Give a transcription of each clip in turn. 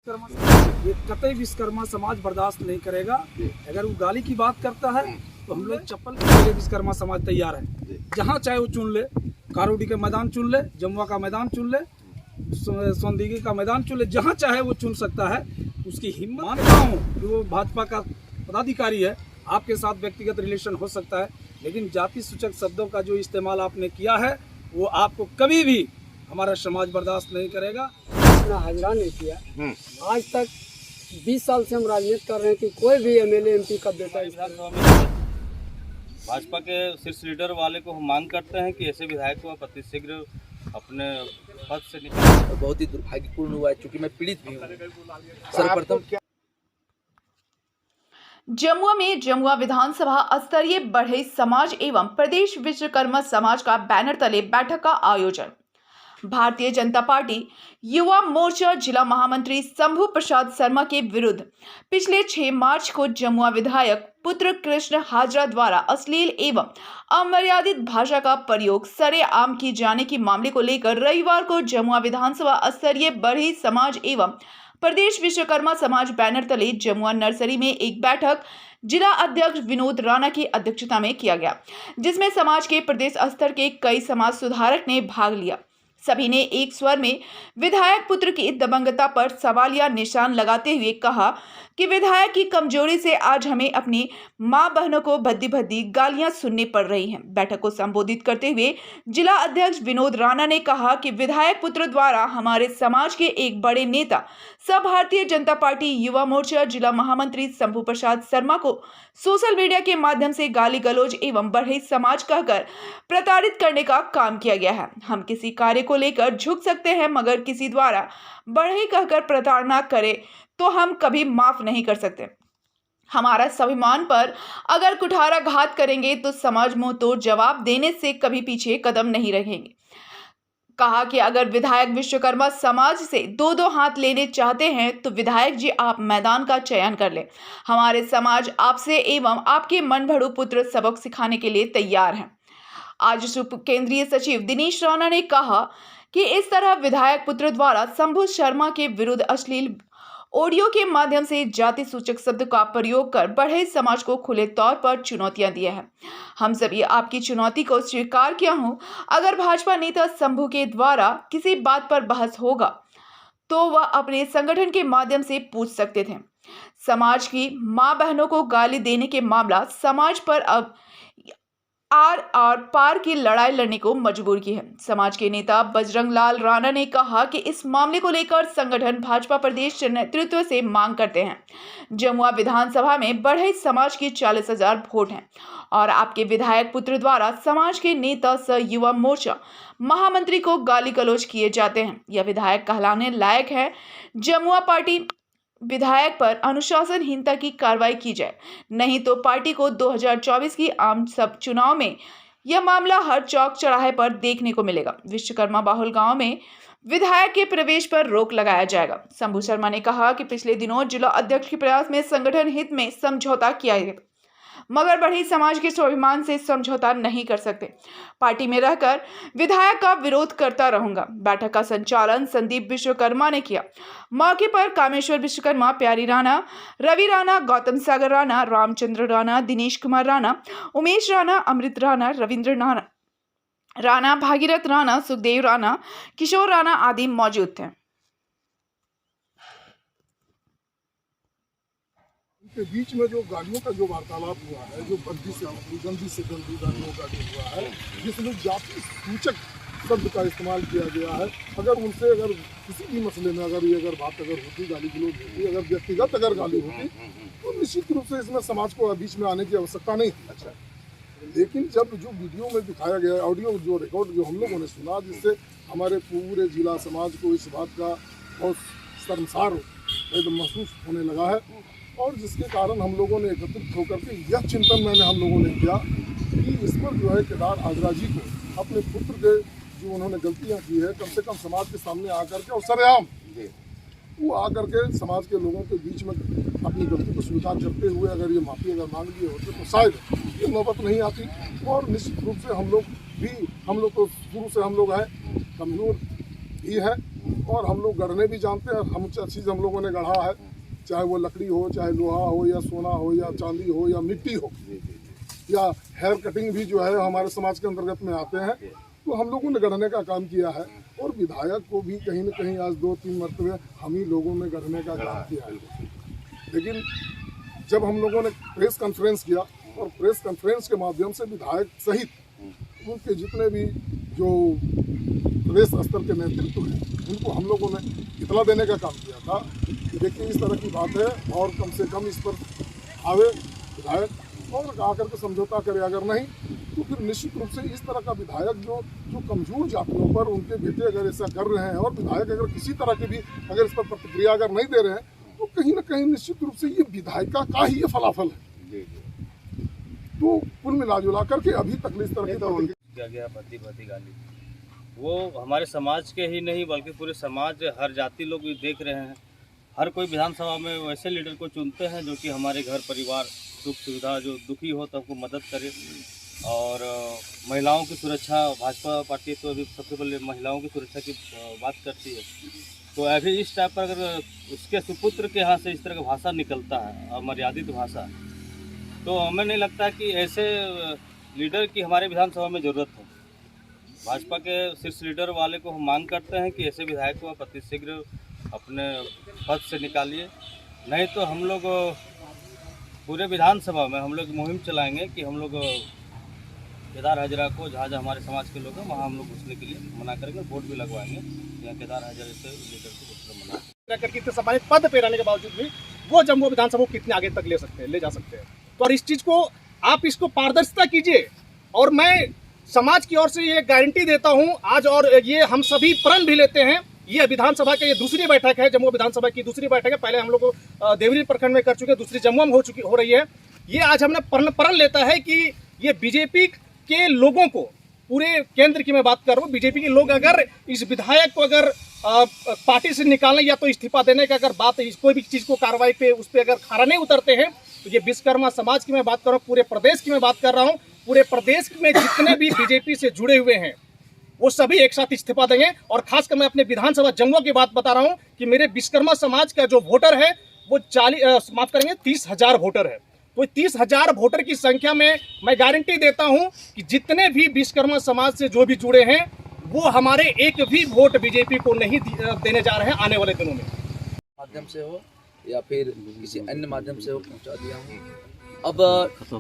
ये कतई विश्वकर्मा समाज बर्दाश्त नहीं करेगा। अगर वो गाली की बात करता है तो हम लोग चप्पल के लिए विश्वकर्मा समाज तैयार है। जहाँ चाहे वो चुन ले, कारोडी का मैदान चुन ले, जमुआ का मैदान चुन ले, सोंदीगी का मैदान चुन ले, जहाँ चाहे वो चुन सकता है। उसकी हिम्मत मानता हूँ कि वो भाजपा का पदाधिकारी है, आपके साथ व्यक्तिगत रिलेशन हो सकता है, लेकिन जाति सूचक शब्दों का जो इस्तेमाल आपने किया है वो आपको कभी भी हमारा समाज बर्दाश्त नहीं करेगा। इतना हाजिरा नहीं किया आज तक। 20 साल से हम राजनीति कर रहे हैं कि कोई भी एमएलए एमपी का बेटा भाजपा के शीर्ष लीडर वाले को हम मांग करते हैं कि ऐसे विधायक को अतिशीघ्र अपने पद से निकालें। बहुत ही दुर्भाग्यपूर्ण हुआ है, चूंकि मैं पीड़ित भी हूँ। सर्वप्रथम जमुआ में जमुआ विधानसभा स्तरीय बढ़ई समाज एवं प्रदेश विश्वकर्मा समाज का बैनर तले बैठक का आयोजन। भारतीय जनता पार्टी युवा मोर्चा जिला महामंत्री शंभू प्रसाद शर्मा के विरुद्ध पिछले 6 मार्च को जमुआ विधायक पुत्र कृष्ण हाजरा द्वारा अश्लील एवं अमर्यादित भाषा का प्रयोग सरेआम किए जाने के मामले को लेकर रविवार को जमुआ विधानसभा स्तरीय बढ़ई समाज एवं प्रदेश विश्वकर्मा समाज बैनर तले जमुआ नर्सरी में एक बैठक जिला अध्यक्ष विनोद राणा की अध्यक्षता में किया गया, जिसमें समाज के प्रदेश स्तर के कई समाज सुधारक ने भाग लिया। सभी ने एक स्वर में विधायक पुत्र की दबंगता पर सवालिया निशान लगाते हुए कहा कि विधायक की कमजोरी से आज हमें अपनी मां बहनों को भद्दी भद्दी गालियां सुननी पड़ रही हैं। बैठक को संबोधित करते हुए जिला अध्यक्ष विनोद राणा ने कहा कि विधायक पुत्र द्वारा हमारे समाज के एक बड़े नेता सब भारतीय जनता पार्टी युवा मोर्चा जिला महामंत्री शंभू प्रसाद शर्मा को सोशल मीडिया के माध्यम से गाली गलौज एवं बढ़ई समाज कहकर प्रताड़ित करने का काम किया गया है। हम किसी कार्य को लेकर झुक सकते हैं, मगर किसी द्वारा बढ़ई कहकर प्रताड़ना करे तो हम कभी माफ नहीं कर सकते। हमारा स्वाभिमान पर अगर कुठाराघात करेंगे तो समाज मुंह तोड़ जवाब देने से कभी पीछे कदम नहीं रखेंगे। कहा कि अगर विधायक विश्वकर्मा समाज से 2-2 हाथ लेने चाहते हैं तो विधायक जी आप मैदान का चयन कर लें। हमारे समाज आपसे एवं आपके मनभड़ू पुत्र सबक सिखाने के लिए तैयार हैं। आज उप केंद्रीय सचिव दिनेश राणा ने कहा कि इस तरह विधायक पुत्र द्वारा शंभू शर्मा के विरुद्ध अश्लील ऑडियो के माध्यम से जाति सूचक शब्द का प्रयोग कर बढ़ई समाज को खुले तौर पर चुनौतियां दी है। हम सभी आपकी चुनौती को स्वीकार किया हूं। अगर भाजपा नेता शंभू के द्वारा किसी बात पर बहस होगा तो वह अपने संगठन के माध्यम से पूछ सकते थे। समाज की मां बहनों को गाली देने के मामला समाज पर अब आर पार की लड़ाई लड़ने को मजबूर की है। समाज के नेता बजरंग लाल राणा ने कहा कि इस मामले को लेकर संगठन भाजपा प्रदेश नेतृत्व से मांग करते हैं। जमुआ विधानसभा में बढ़ई समाज की 40,000 वोट हैं और आपके विधायक पुत्र द्वारा समाज के नेता सह युवा मोर्चा महामंत्री को गाली गलौज किए जाते हैं। यह विधायक कहलाने लायक है। जमुआ पार्टी विधायक पर अनुशासनहीनता की कार्रवाई की जाए, नहीं तो पार्टी को 2024 की आम सब चुनाव में यह मामला हर चौक चौराहे पर देखने को मिलेगा। विश्वकर्मा बाहुल गांव में विधायक के प्रवेश पर रोक लगाया जाएगा। शंभू शर्मा ने कहा कि पिछले दिनों जिला अध्यक्ष के प्रयास में संगठन हित में समझौता किया गया, मगर बढ़ई समाज के स्वाभिमान से समझौता नहीं कर सकते। पार्टी में रहकर विधायक का विरोध करता रहूंगा। बैठक का संचालन संदीप विश्वकर्मा ने किया। मौके पर कामेश्वर विश्वकर्मा, प्यारी राणा, रवि राणा, गौतम सागर राणा, रामचंद्र राणा, दिनेश कुमार राणा, उमेश राणा, अमृत राणा, रविंद्र राणा, भागीरथ राणा, सुखदेव राणा, किशोर राणा आदि मौजूद थे। के बीच में जो गाड़ियों का जो वार्तालाप हुआ है, जो गंदी से गंदी गाड़ियों का जो हुआ है, जिसमें जाति सूचक शब्द का इस्तेमाल किया गया है, अगर उनसे अगर किसी भी मसले में अगर बात होती, गाली गलौज होती, अगर व्यक्तिगत अगर गाली होती तो निश्चित रूप से इसमें समाज को बीच में आने की आवश्यकता नहीं। अच्छा, लेकिन जब जो वीडियो में दिखाया गया ऑडियो जो रिकॉर्ड जो हम लोगों ने सुना, जिससे हमारे पूरे जिला समाज को इस बात का बहुत शर्मसार महसूस होने लगा है, और जिसके कारण हम लोगों ने एकत्रित होकर के यह चिंतन हम लोगों ने किया कि इस पर जो है केदार हाजरा जी को अपने पुत्र के जो उन्होंने गलतियां की है, कम से कम समाज के सामने आकर के और सरेआम वो आकर के समाज के लोगों के बीच में अपनी गलती को स्वीकार करते हुए अगर ये माफ़ी मांग लिए होते तो शायद ये नौबत नहीं आती। और निश्चित रूप से हम लोग तो शुरू से हम लोग हैं, कमज़ोर भी है और हम लोग गढ़ने भी जानते हैं। हम चीज़ हम लोगों ने गढ़ा है, चाहे वो लकड़ी हो, चाहे लोहा हो, या सोना हो, या चांदी हो, या मिट्टी हो, या हेयर कटिंग भी जो है हमारे समाज के अंतर्गत में आते हैं। तो हम लोगों ने गढ़ने का काम किया है, और विधायक को भी कहीं न कहीं आज 2-3 मरतबे हम ही लोगों ने गढ़ने का काम किया है। लेकिन जब हम लोगों ने प्रेस कॉन्फ्रेंस किया, और प्रेस कॉन्फ्रेंस के माध्यम से विधायक सहित उनके जितने भी जो प्रदेश स्तर के नेतृत्व हैं, उनको हम लोगों ने इतला देने का काम किया था कि देखिए इस तरह की बात है, और कम से कम इस पर आवे विधायक और आकर के समझौता करे। अगर नहीं तो फिर निश्चित रूप से इस तरह का विधायक जो कमजोर जातियों पर उनके बेटे अगर ऐसा कर रहे हैं, और विधायक अगर किसी तरह के भी अगर इस पर प्रतिक्रिया अगर नहीं दे रहे हैं, तो कहीं ना कहीं निश्चित रूप से ये विधायिका का ही ये फलाफल है। तो कुल मिला जुला करके अभी तक इस तरह की किया गया भद्दी गाली, वो हमारे समाज के ही नहीं बल्कि पूरे समाज, हर जाति लोग भी देख रहे हैं। हर कोई विधानसभा में वैसे लीडर को चुनते हैं जो कि हमारे घर परिवार सुख सुविधा, जो दुखी हो तो हमको मदद करे, और महिलाओं की सुरक्षा। भाजपा पार्टी तो अभी सबसे पहले महिलाओं की सुरक्षा की बात करती है। तो अभी इस टाइप पर अगर उसके सुपुत्र के यहाँ से इस तरह का भाषा निकलता है, अमर्यादित भाषा, तो हमें नहीं लगता कि ऐसे लीडर की हमारे विधानसभा में ज़रूरत है। भाजपा के शीर्ष लीडर वाले को हम मांग करते हैं कि ऐसे विधायक को आप अतिशीघ्र अपने पद से निकालिए, नहीं तो हम लोग पूरे विधानसभा में हम लोग मुहिम चलाएंगे कि हम लोग केदार हाजरा को, जहाँ जहाँ हमारे समाज के लोग हैं वहाँ हम लोग घुसने के लिए मना करेंगे, वोट भी लगवाएंगे। यहाँ केदार हाजरा से लीडर को घुसने मना करके इतने सम्मानित पद पे रहने के बावजूद भी वो जम्मू विधानसभा को कितने आगे तक ले जा सकते हैं। तो और इस चीज़ को आप इसको पारदर्शिता कीजिए, और मैं समाज की ओर से ये गारंटी देता हूँ आज, और ये हम सभी प्रण भी लेते हैं। ये विधानसभा की ये दूसरी बैठक है, जम्मू विधानसभा की दूसरी बैठक है। पहले हम लोग देवरी प्रखंड में कर चुके हैं, दूसरी जम्मू में हो रही है। ये आज हमने प्रण लेता है कि ये बीजेपी के लोगों को, पूरे केंद्र की मैं बात कर रहा हूँ, बीजेपी के लोग अगर इस विधायक को अगर पार्टी से निकालने या तो इस्तीफा देने का अगर बात, कोई भी चीज़ को कार्रवाई पे उस पर अगर खरा नहीं उतरते हैं, तो ये विश्वकर्मा समाज की मैं बात कर रहा हूँ, पूरे प्रदेश की मैं बात कर रहा हूँ, पूरे प्रदेश में जितने भी बीजेपी से जुड़े हुए हैं वो सभी एक साथ इस्तीफा देंगे। और खासकर मैं अपने विधानसभा जम्मू की बात बता रहा हूँ कि मेरे विश्वकर्मा समाज का जो वोटर है वो 30,000 वोटर है। तो 30,000 वोटर की संख्या में मैं गारंटी देता हूँ कि जितने भी विश्वकर्मा समाज से जो भी जुड़े हैं वो हमारे एक भी वोट बीजेपी को नहीं देने जा रहे हैं आने वाले दिनों में। माध्यम से हो या फिर किसी अन्य माध्यम से हो पहुंचा दिया हूँ। अब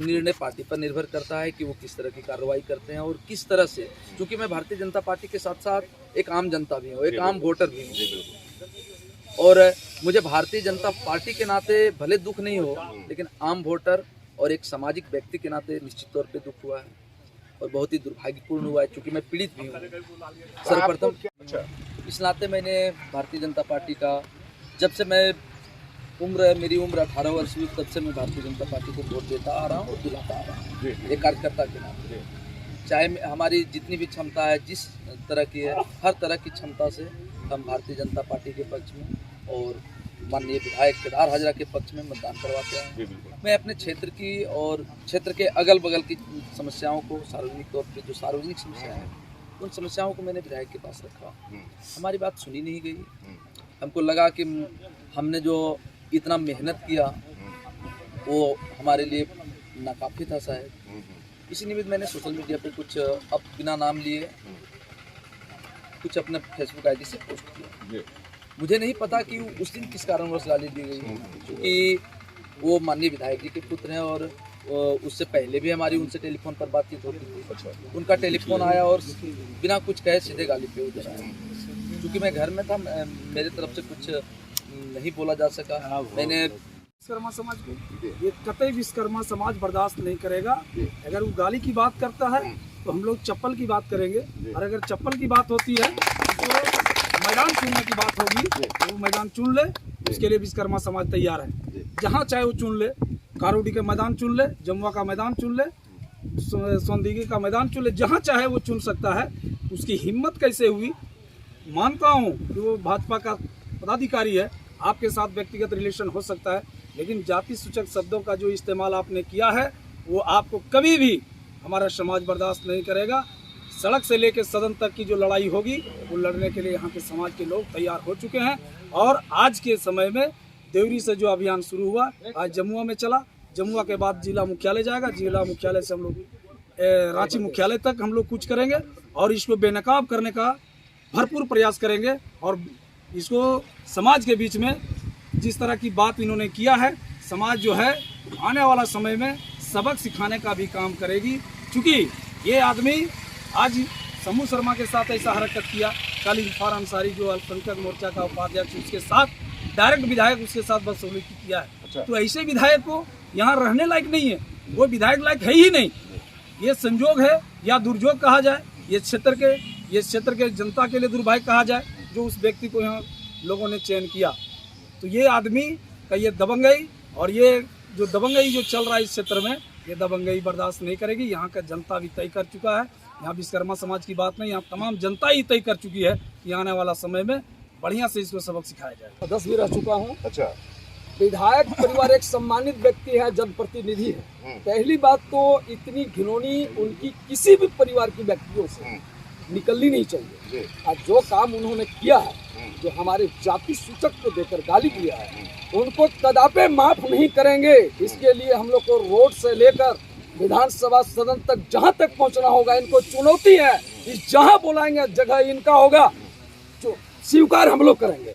निर्णय पार्टी पर निर्भर करता है कि वो किस तरह की कार्रवाई करते हैं और किस तरह से, क्योंकि मैं भारतीय जनता पार्टी के साथ साथ एक आम जनता भी हूँ, एक आम वोटर भी हूँ, और मुझे भारतीय जनता पार्टी के नाते भले दुख नहीं हो, लेकिन आम वोटर और एक सामाजिक व्यक्ति के नाते निश्चित तौर पे दुख हुआ है और बहुत ही दुर्भाग्यपूर्ण हुआ है, क्योंकि मैं पीड़ित भी हूँ। सर्वप्रथम इस नाते मैंने भारतीय जनता पार्टी का, जब से मेरी उम्र 18 वर्ष हुई, तब से मैं भारतीय जनता पार्टी को वोट देता आ रहा हूँ और दिलाता आ रहा हूँ एक कार्यकर्ता के नाते। चाहे हमारी जितनी भी क्षमता है, जिस तरह की है, हर तरह की क्षमता से हम भारतीय जनता पार्टी के पक्ष में और माननीय विधायक केदार हाजरा के पक्ष में मतदान करवाते हैं। मैं अपने क्षेत्र की और क्षेत्र के अगल बगल की समस्याओं को, सार्वजनिक तौर पर जो सार्वजनिक समस्याएं हैं, उन समस्याओं को मैंने विधायक के पास रखा। हमारी बात सुनी नहीं गई। हमको लगा कि हमने जो इतना मेहनत किया वो हमारे लिए नाकाफी था शायद। इसी निमित्त मैंने सोशल मीडिया पे कुछ, अब बिना नाम लिए, कुछ अपने फेसबुक आईडी से पोस्ट किया। मुझे नहीं पता कि उस दिन किस कारणवश गाली दी गई, क्योंकि वो माननीय विधायक जी के पुत्र हैं और उससे पहले भी हमारी उनसे टेलीफोन पर बातचीत होती थी। उनका टेलीफोन आया और बिना कुछ कहे सीधे गाली पे उतर आया। क्योंकि मैं घर में था, मेरे तरफ से कुछ नहीं बोला जा सका। मैंने विश्वकर्मा समाज को, ये कतई विश्वकर्मा समाज बर्दाश्त नहीं करेगा। अगर वो गाली की बात करता है तो हम लोग चप्पल की बात करेंगे, और अगर चप्पल की बात होती है तो मैदान चुनने की बात होगी तो वो मैदान चुन ले। उसके लिए विश्वकर्मा समाज तैयार है। जहाँ चाहे वो चुन ले, कारोडी का मैदान चुन ले, जमुआ का मैदान चुन ले, सोंदीगी का मैदान चुन ले, जहाँ चाहे वो चुन सकता है। उसकी हिम्मत कैसे हुई? मानता हूँ कि वो भाजपा का पदाधिकारी है, आपके साथ व्यक्तिगत रिलेशन हो सकता है, लेकिन जाति सूचक शब्दों का जो इस्तेमाल आपने किया है वो आपको कभी भी हमारा समाज बर्दाश्त नहीं करेगा। सड़क से लेकर सदन तक की जो लड़ाई होगी वो लड़ने के लिए यहाँ के समाज के लोग तैयार हो चुके हैं। और आज के समय में देवरी से जो अभियान शुरू हुआ आज जमुआ में चला, जमुआ के बाद जिला मुख्यालय जाएगा, जिला मुख्यालय से हम लोग रांची मुख्यालय तक हम लोग कुछ करेंगे और इसको बेनकाब करने का भरपूर प्रयास करेंगे। और इसको समाज के बीच में जिस तरह की बात इन्होंने किया है, समाज जो है आने वाला समय में सबक सिखाने का भी काम करेगी। क्योंकि ये आदमी आज समूह शर्मा के साथ ऐसा हरकत किया, कल इरफान अंसारी जो अल्पसंख्यक मोर्चा का उपाध्यक्ष उसके साथ डायरेक्ट विधायक उसके साथ बदसलूकी किया है। तो ऐसे विधायक को यहाँ रहने लायक नहीं है, वो विधायक लायक है ही नहीं। ये संजोग है या दुर्योग कहा जाए, ये क्षेत्र के जनता के लिए दुर्भाग्य कहा जाए जो उस व्यक्ति को यहाँ लोगों ने चयन किया। तो ये आदमी का ये दबंगई और ये जो दबंगई जो चल रहा है इस क्षेत्र में, ये दबंगई बर्दाश्त नहीं करेगी। यहाँ का जनता भी तय कर चुका है, यहाँ विश्वकर्मा समाज की बात नहीं, यहाँ तमाम जनता ही तय कर चुकी है कि आने वाला समय में बढ़िया से इसको सबक सिखाया जाए। 10 भी रह चुका हूँ। अच्छा, विधायक परिवार एक सम्मानित व्यक्ति है, जनप्रतिनिधि है। पहली बात तो इतनी घिनौनी उनकी किसी भी परिवार की व्यक्तियों से निकलनी नहीं चाहिए। और जो काम उन्होंने किया है, जो हमारे जाति सूचक को देकर गाली दिया है, उनको कदापि माफ नहीं करेंगे। इसके लिए हम लोग को रोड से लेकर विधानसभा सदन तक जहां तक पहुंचना होगा, इनको चुनौती है। जहां बुलाएंगे जगह इनका होगा, जो स्वीकार हम लोग करेंगे।